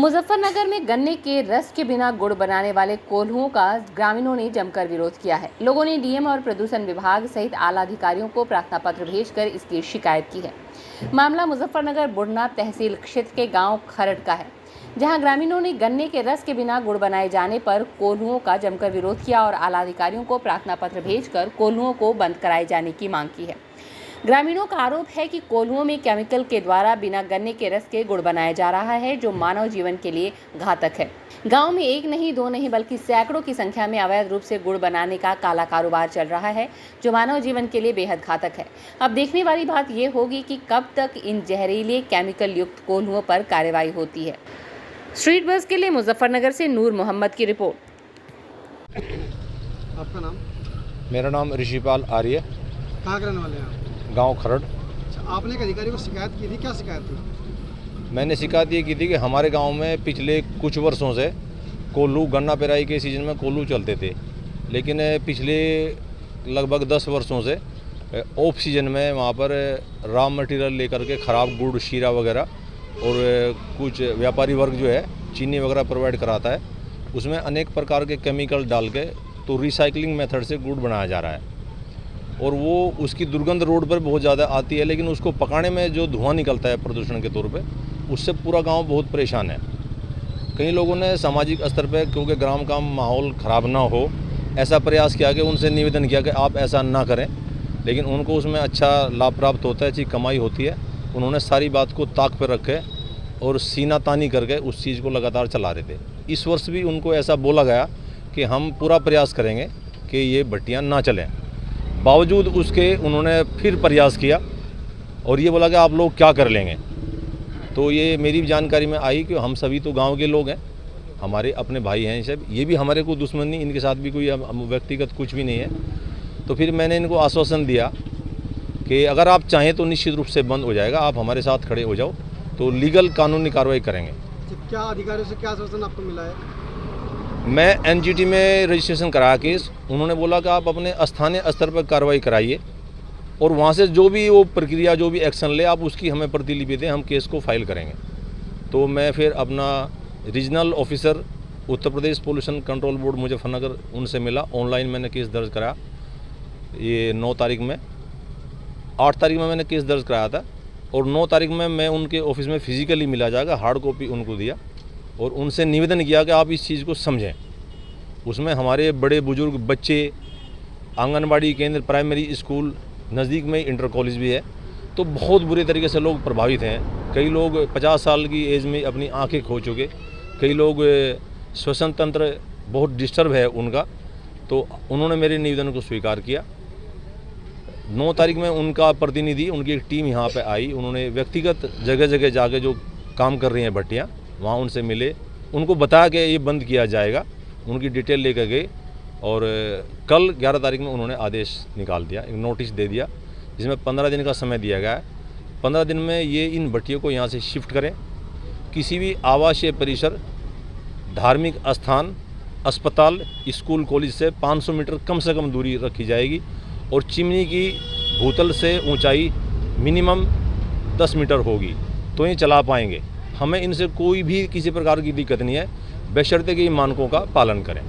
मुजफ्फरनगर में गन्ने के रस के बिना गुड़ बनाने वाले कोल्हुओं का ग्रामीणों ने जमकर विरोध किया है। लोगों ने डीएम और प्रदूषण विभाग सहित आला अधिकारियों को प्रार्थना पत्र भेजकर इसकी शिकायत की है। मामला मुजफ्फरनगर बुढ़ना तहसील क्षेत्र के गांव खरड़ का है, जहां ग्रामीणों ने गन्ने के रस के बिना गुड़ बनाए जाने पर कोल्हुओं का जमकर विरोध किया और आला अधिकारियों को प्रार्थना पत्र भेजकर कोल्हुओं को बंद कराए जाने की मांग की है। ग्रामीणों का आरोप है कि कोल्हुओं में केमिकल के द्वारा बिना गन्ने के रस के गुड़ बनाया जा रहा है, जो मानव जीवन के लिए घातक है। गांव में एक नहीं, दो नहीं, बल्कि सैकड़ों की संख्या में अवैध रूप से गुड़ बनाने का काला कारोबार चल रहा है, जो मानव जीवन के लिए बेहद घातक है। अब देखने वाली बात यह होगी कि कब तक इन जहरीले केमिकल युक्त कोल्हुओं पर कार्रवाई होती है। स्ट्रीट बस के लिए मुजफ्फरनगर से नूर मोहम्मद की रिपोर्ट। आपका नाम? मेरा नाम ऋषिपाल आर्य, कहाँ के रहने वाले हैं आप? गांव खरड़। आपने एक अधिकारी को शिकायत की थी, क्या शिकायत थी? मैंने शिकायत ये की थी कि हमारे गांव में पिछले कुछ वर्षों से कोल्हू गन्ना पेराई के सीज़न में कोल्हू चलते थे, लेकिन पिछले लगभग 10 वर्षों से ऑफ सीजन में वहाँ पर रॉ मटेरियल लेकर के ख़राब गुड़, शीरा वगैरह और कुछ व्यापारी वर्ग जो है चीनी वगैरह प्रोवाइड कराता है, उसमें अनेक प्रकार के केमिकल डाल के तो रिसाइकलिंग मेथड से गुड़ बनाया जा रहा है और वो उसकी दुर्गंध रोड पर बहुत ज़्यादा आती है। लेकिन उसको पकाने में जो धुआं निकलता है प्रदूषण के तौर पे, उससे पूरा गांव बहुत परेशान है। कई लोगों ने सामाजिक स्तर पे, क्योंकि ग्राम का माहौल ख़राब ना हो, ऐसा प्रयास किया कि उनसे निवेदन किया कि आप ऐसा ना करें, लेकिन उनको उसमें अच्छा लाभ प्राप्त होता है, अच्छी कमाई होती है। उन्होंने सारी बात को ताक पर रखे और सीना तानी करके उस चीज़ को लगातार चला रहे थे। इस वर्ष भी उनको ऐसा बोला गया कि हम पूरा प्रयास करेंगे कि ये भट्टियाँ ना चलें। बावजूद उसके उन्होंने फिर प्रयास किया और ये बोला कि आप लोग क्या कर लेंगे। तो ये मेरी जानकारी में आई कि हम सभी तो गांव के लोग हैं, हमारे अपने भाई हैं सब, ये भी हमारे को दुश्मन नहीं, इनके साथ भी कोई व्यक्तिगत कुछ भी नहीं है। तो फिर मैंने इनको आश्वासन दिया कि अगर आप चाहें तो निश्चित रूप से बंद हो जाएगा, आप हमारे साथ खड़े हो जाओ तो लीगल कानूनी कार्रवाई करेंगे। क्या अधिकारियों से क्या आश्वासन आपको मिला है? मैं एनजीटी में रजिस्ट्रेशन कराया केस, उन्होंने बोला कि आप अपने स्थानीय स्तर पर कार्रवाई कराइए और वहाँ से जो भी वो प्रक्रिया, जो भी एक्शन ले, आप उसकी हमें प्रतिलिपि दें, हम केस को फाइल करेंगे। तो मैं फिर अपना regional officer Uttar Pradesh pollution control board Muzaffarnagar, उनसे मिला। ऑनलाइन मैंने केस दर्ज कराया, ये 9 तारीख में। 8 तारीख में मैंने केस दर्ज कराया था और 9 तारीख में मैं उनके ऑफिस में फिजिकली मिला जाएगा, हार्ड कॉपी उनको दिया और उनसे निवेदन किया कि आप इस चीज़ को समझें। उसमें हमारे बड़े बुजुर्ग, बच्चे, आंगनबाड़ी केंद्र, प्राइमरी स्कूल, नज़दीक में इंटर कॉलेज भी है, तो बहुत बुरे तरीके से लोग प्रभावित हैं। कई लोग 50 साल की एज में अपनी आंखें खो चुके, कई लोग श्वसन तंत्र बहुत डिस्टर्ब है उनका। तो उन्होंने मेरे निवेदन को स्वीकार किया। 9 तारीख में उनका प्रतिनिधि, उनकी एक टीम यहाँ पे आई, उन्होंने व्यक्तिगत जगह जगह जाके जो काम कर रही हैं भट्टियाँ, वहाँ उनसे मिले, उनको बताया कि ये बंद किया जाएगा, उनकी डिटेल लेकर गए और कल 11 तारीख में उन्होंने आदेश निकाल दिया, एक नोटिस दे दिया, जिसमें 15 दिन का समय दिया गया है। 15 दिन में ये इन भट्टियों को यहाँ से शिफ्ट करें। किसी भी आवासीय परिसर, धार्मिक स्थान, अस्पताल, स्कूल, कॉलेज से 500 मीटर कम से कम दूरी रखी जाएगी और चिमनी की भूतल से ऊंचाई मिनिमम 10 मीटर होगी, तो ये चला पाएंगे। हमें इनसे कोई भी किसी प्रकार की दिक्कत नहीं है, बशर्ते कि मानकों का पालन करें।